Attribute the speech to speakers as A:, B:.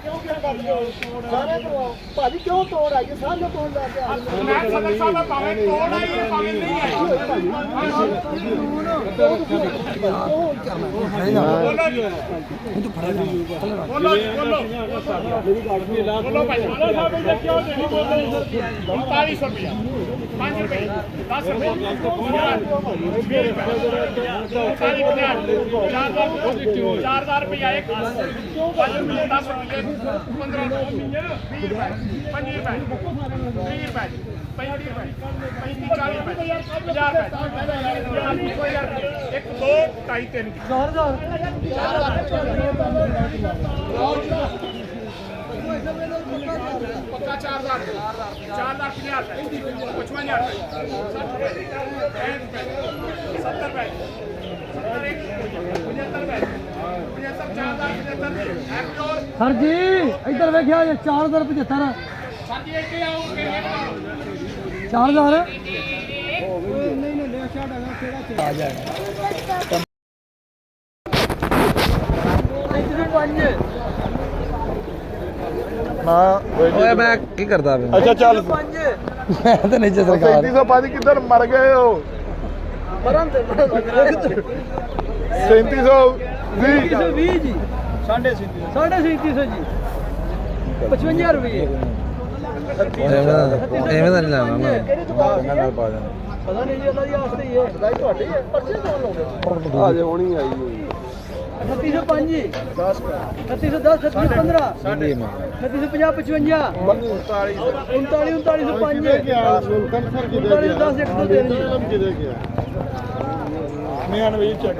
A: ਸਾਰੇ ਕਰਵਾਓ ਭਾਜੀ ਕਿਉਂ ਤੋੜ ਆਈ ਹੈ ਸਾਰੇ ਤੋੜ ਲੈ ਕੇ ਆਏ
B: ਮੈਂ ਸਦਰ ਸਾਹਿਬ ਭਾਵੇਂ ਤੋੜ ਆਈ ਹੈ ਭਾਵੇਂ ਨਹੀਂ ਆਈ ਬੋਲੋ ਜੀ ਬੋਲੋ ਬੋਲੋ ਭਾਈ ਕਿਉਂ ਨਹੀਂ ਬੋਲਦੇ 3900 ਰੁਪਏ 5 ਰੁਪਏ 10 ਰੁਪਏ 4000 ਰੁਪਏ ਇੱਕ 5 ਰੁਪਏ 10 ਰੁਪਏ 15 ਰੁਪਏ 20 ਰੁਪਏ 25 ਰੁਪਏ 30 ਰੁਪਏ 35 ਰੁਪਏ 40 ਰੁਪਏ 50 ਰੁਪਏ ਇੱਕ 2 2.5 3 पक्का 4000 4,50,000 55,000 60 रुपए 70
A: सर जी इधर देखिए 4075
B: सर जी ऐसे आओ
A: 4000 आ जाएगा
C: ਓਏ ਮੈਂ ਕੀ ਕਰਦਾ ਵੇ
D: ਅੱਛਾ ਚੱਲ
C: ਮੈਂ ਤਾਂ ਨੀਚੇ ਸਰਕਾਰ
D: 3705 ਕਿੱਧਰ ਮਰ ਗਏ ਹੋ 3720
A: जी 3750 जी 55 रुपये
C: ਐਵੇਂ ਤਾਂ ਨਹੀਂ ਲੈਣਾ ਨਾ
A: पता नहीं जी अल्लाह दी आस्ते ही है सदाई ਤੁਹਾਡੀ ਹੈ ਪਰਚੇ ਕੌਣ ਲਾਉਂਦੇ
D: ਆ ਜੇ ਹੋਣੀ ਆਈ
A: 3605 जी 3610 3615 3650 55 3905 3910 1 2 3
D: ਮੈਂ ਅਨਵੀਰ ਚੈੱਕ